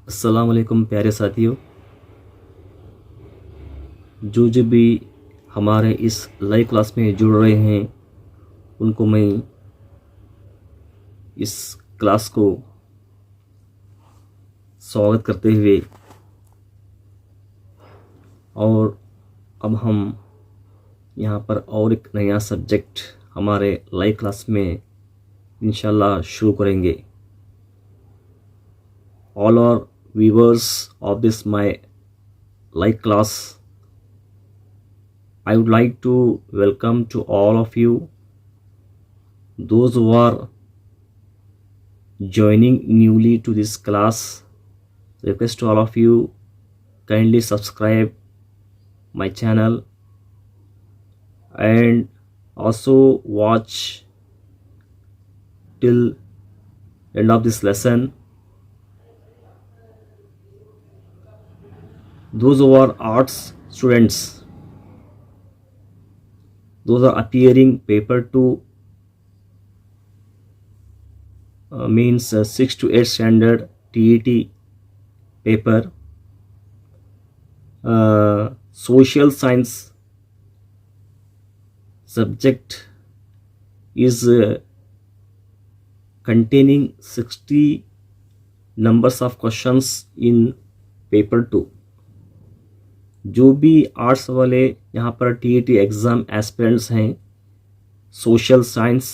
अस्सलाम वालेकुम प्यारे साथियों, जो भी हमारे इस लाइव क्लास में जुड़ रहे हैं उनको मैं इस क्लास को स्वागत करते हुए और अब हम यहाँ पर और एक नया सब्जेक्ट हमारे लाइव क्लास में इंशाल्लाह शुरू करेंगे। All our viewers of this my live class, I would like to welcome to all of you, those who are joining newly to this class. Request to all of you, kindly subscribe my channel and also watch till end of this lesson. Those who are arts students, those are appearing paper 2 means 6 to 8 standard TET paper, social science subject is containing 60 numbers of questions in paper 2. जो भी arts वाले यहाँ पर TET exam aspirants हैं, social science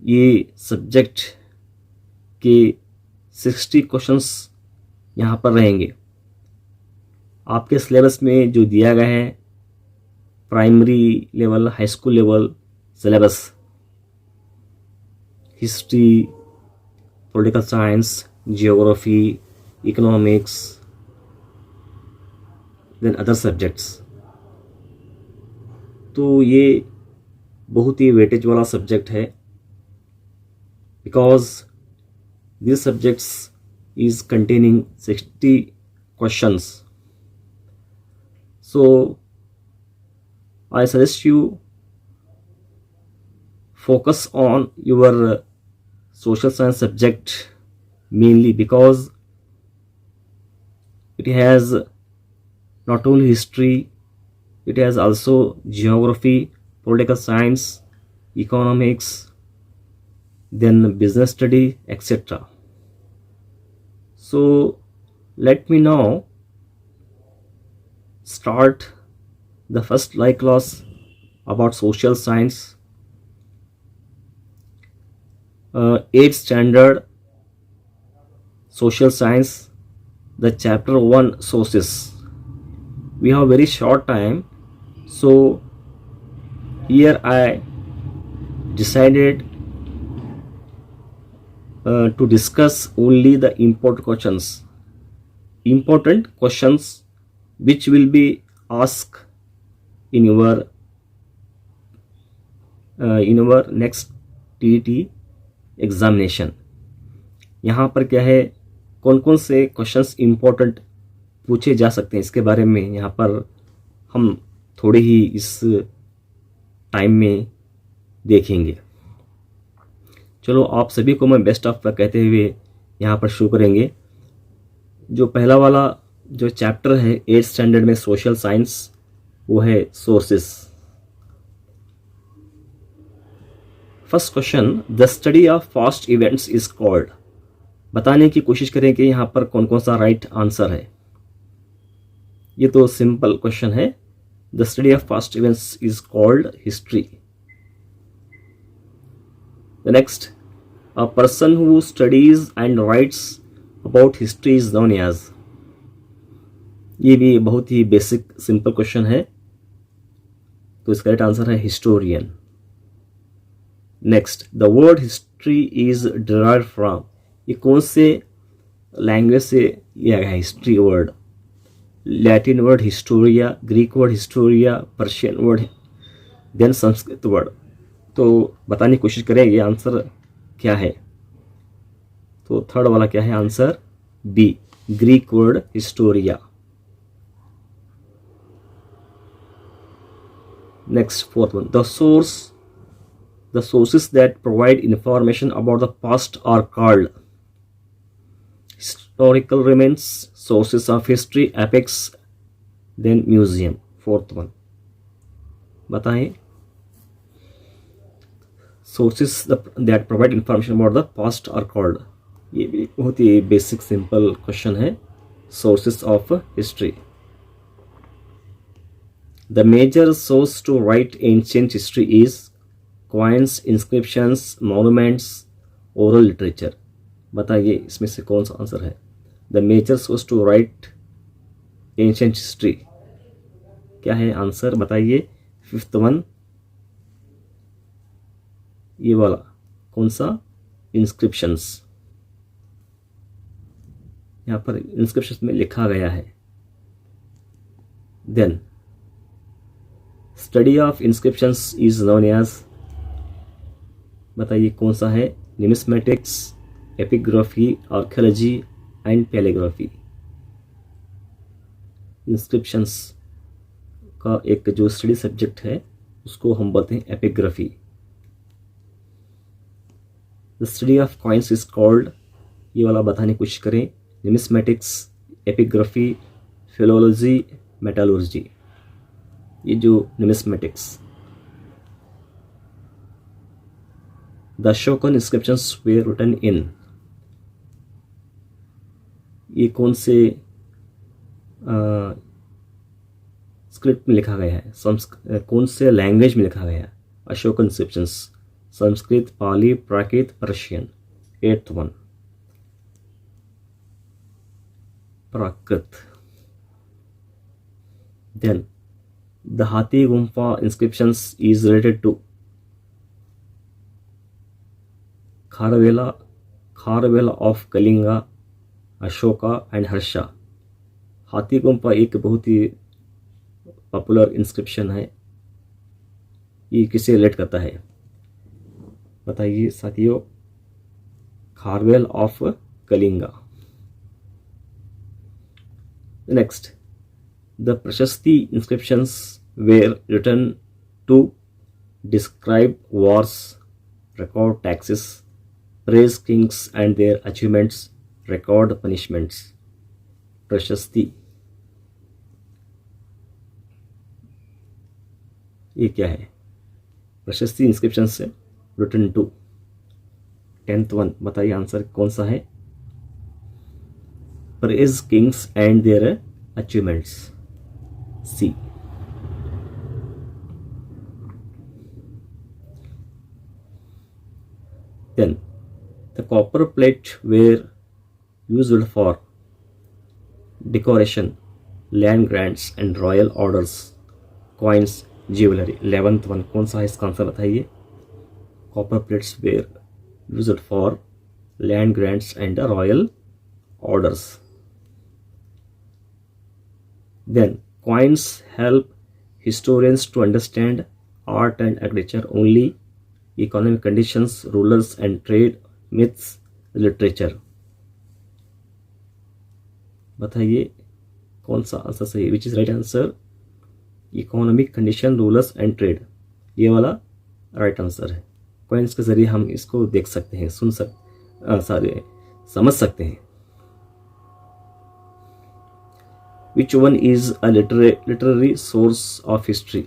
ये subject के 60 questions यहाँ पर रहेंगे। आपके सिलेबस में जो दिया गया है primary level, high school level syllabus, history, political science, geography, economics, then other subjects, तो ये बहुत ही वेटेज वाला सब्जेक्ट है because this subjects is containing 60 questions. So I suggest you focus on your social science subject mainly because it has not only history, it has also geography, political science, economics, then business study, etc. So let me now start the first live class about social science, 8th standard social science, the chapter 1 sources. We have very short time, so here I decided to discuss only the important questions which will be asked in your next TET examination. यहाँ पर क्या है, कौन कौन से questions important पूछे जा सकते हैं इसके बारे में यहाँ पर हम थोड़े ही इस टाइम में देखेंगे. चलो आप सभी को मैं बेस्ट ऑफ लक कहते हुए यहाँ पर शुरू करेंगे. जो पहला वाला जो चैप्टर है 8th स्टैंडर्ड में सोशल साइंस, वो है sources. First question, the study of past events is called. बताने की कोशिश करें कि यहाँ पर कौन कौन सा राइट आंसर है. ये तो सिंपल क्वेश्चन है. The study of past events is called history. The next, a person who studies and writes about history is known as. ये भी बहुत ही बेसिक सिंपल क्वेश्चन है, तो इसका राइट आंसर है historian. Next, the word history is derived from. ये कौन से लैंग्वेज से लिया गया है history word? Latin word historia, Greek word historia, Persian word, then Sanskrit word. तो बताने की कोशिश करें ये आंसर क्या है. तो थर्ड वाला क्या है answer? B, Greek word historia. Next, fourth one, the sources that provide information about the past are called. historical remains, sources of history, epics, then museum. Fourth one बताएं. Sources that provide information about the past are called. ये भी बहुत ही basic simple question है. Sources of history. The major source to write ancient history is coins, inscriptions, monuments, oral literature. बताइए इसमें से कौन सा आंसर है. The major source to write ancient history क्या है आंसर बताइए. फिफ्थ वन ये वाला कौन सा, इंस्क्रिप्शंस. यहां पर इंस्क्रिप्शंस में लिखा गया है. Then study of inscriptions is known as. बताइए कौन सा है. Numismatics, epigraphy, archaeology and palaeography. Inscriptions का एक जो स्टडी सब्जेक्ट है उसको हम बोलते हैं epigraphy. The study of coins is called. ये वाला बताने की कोशिश करें. Numismatics, epigraphy, philology, metallurgy. ये जो numismatics. The Ashokan inscriptions were written in. ये कौन से स्क्रिप्ट में लिखा गया है, कौन से लैंग्वेज में लिखा गया है. Ashokan inscriptions Sanskrit, Pali, Prakrit, Persian. Eighth one Prakrit. Then the Hathi Gumpha inscriptions is related to Kharavela of Kalinga, Ashoka and Harsha. Hathi Gumpha एक बहुत ही पॉपुलर इंस्क्रिप्शन है. ये किसे रिलेट करता है बताइए साथियों. Kharavela of Kalinga. Next the prashasti inscriptions were written to describe wars, record taxes, praise kings and their achievements, record punishments. प्रशस्ति ये क्या है. प्रशस्ति इंस्क्रिप्शन से रिटन टू. टेंथ वन बताइए आंसर कौन सा है. Praise kings and their achievements. C. Then the copper plate were used for decoration, land grants and royal orders, coins, jewelry. 11th one कौन सा है इसका आंसर बताइए. Copper plates were used for land grants and royal orders. Then coins help historians to understand art and architecture only, economic conditions, rulers and trade, myths, literature. बताइए कौन सा answer सही है. Which is right answer. Economic condition, rulers and trade. ये वाला right answer है. Coins के जरिए हम इसको देख सकते हैं, समझ सकते हैं. Which one is a literary source of history.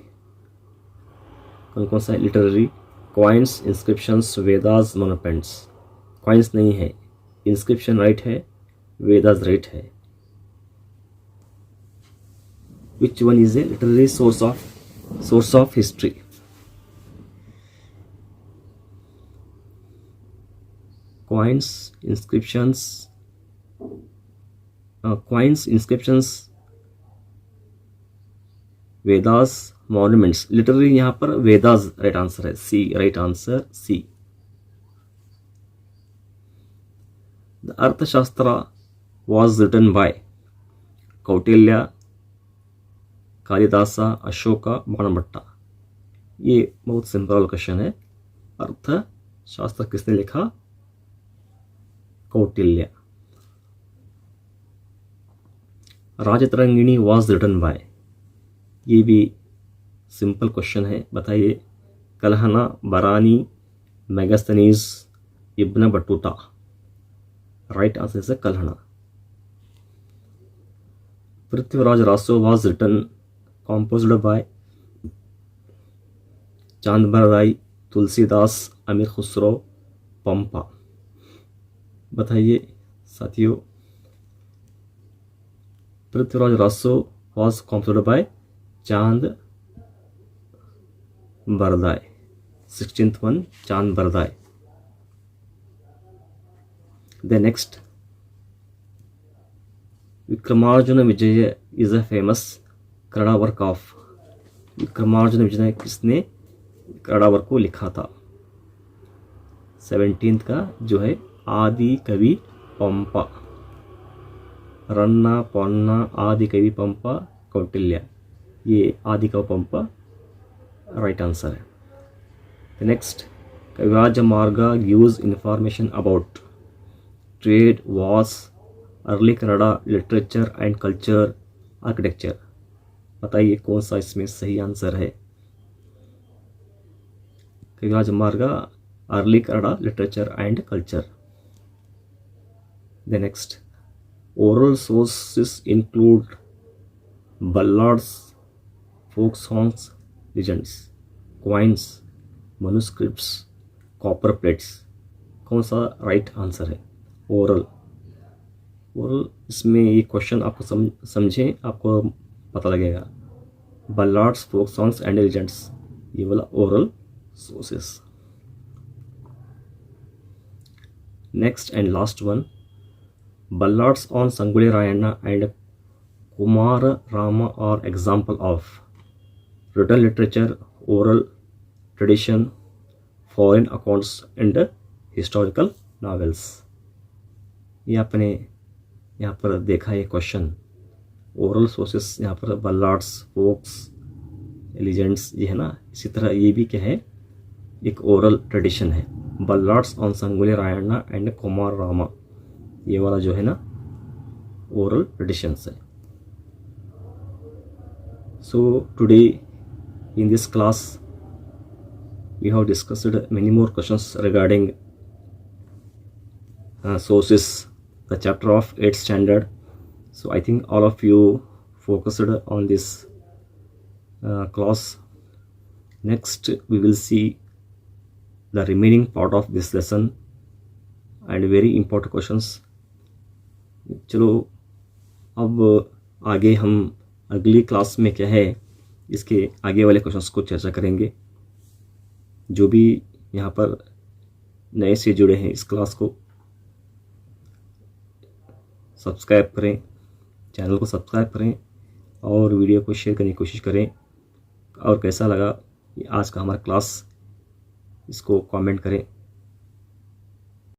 कौन कौन सा है literary. Coins, inscriptions, Vedas, monuments. Coins नहीं है, इंस्क्रिप्शन राइट है, वेदास राइट है. Which one is a literary source of history. Coins, inscriptions, Vedas, monuments. Literary यहां पर वेदास राइट आंसर है. C right answer. C. The Arthashastra was written by Kautilya, Kalidasa, Ashoka, Banabhatta. ये बहुत सिंपल क्वेश्चन है. अर्थशास्त्र किसने लिखा. Kautilya. Rajatarangini was written by. ये भी सिंपल क्वेश्चन है. बताइए. Kalhana, Barani, Megasthenes, Ibn Battuta. Right answer है Kalhana. Prithviraj Raso was written composed by Chandbar Rai, Tulsidas, Amir Khusro, Pampa. बताइए साथियों, Prithviraj Raso was composed by Chand Bardai, 16th one Chand Bardai. The next, Vikramarjuna Vijaya is a famous Kannada work of. Vikramarjuna Vijaya किसने कन्नड़ा वर्क को लिखा था? 17th का जो है आदि कवि पंपा, रन्ना पोन्ना आदि कवि पंपा कौटिल्य, ये आदि कवि पंपा राइट आंसर है। The next, Kaviraj Marga gives information about trade, wars, early Kannada literature and culture, architecture। बताइए कौन सा इसमें सही आंसर है? कविराज मार्गा, early Kannada literature and culture. The next, oral sources include ballads, folk songs, legends, coins, manuscripts, copper plates। कौन सा right answer है? ओरल। ओरल, इसमें ये क्वेश्चन आपको समझें, आपको पता लगेगा। Ballads, folk songs and legends, ये वाला oral sources. Next and last one, ballads on Sangolli Rayanna and Kumara Rama are example of written literature, oral tradition, foreign accounts and historical novels. ये आपने यहाँ पर देखा ये क्वेश्चन। ओरल सोर्सेस यहाँ पर बल्लाड्स, फोक्स, लेजेंड्स ये है ना, इसी तरह ये भी क्या है, एक ओरल ट्रेडिशन है। बल्लाड्स ऑन संगुली रायण्ण एंड कुमार रामा, ये वाला जो है ना ओरल ट्रेडिशंस है। So today in this class we have discussed many more questions regarding sources, the chapter of 8th standard. So I think all of you focused on this class. Next we will see the remaining part of this lesson and very important questions. चलो अब आगे हम अगली class में क्या है, इसके आगे वाले क्वेश्चंस को चर्चा करेंगे। जो भी यहाँ पर नए से जुड़े हैं इस क्लास को सब्सक्राइब करें, चैनल को सब्सक्राइब करें और वीडियो को शेयर करने की कोशिश करें। और कैसा लगा आज का हमारा क्लास, इसको कमेंट करें।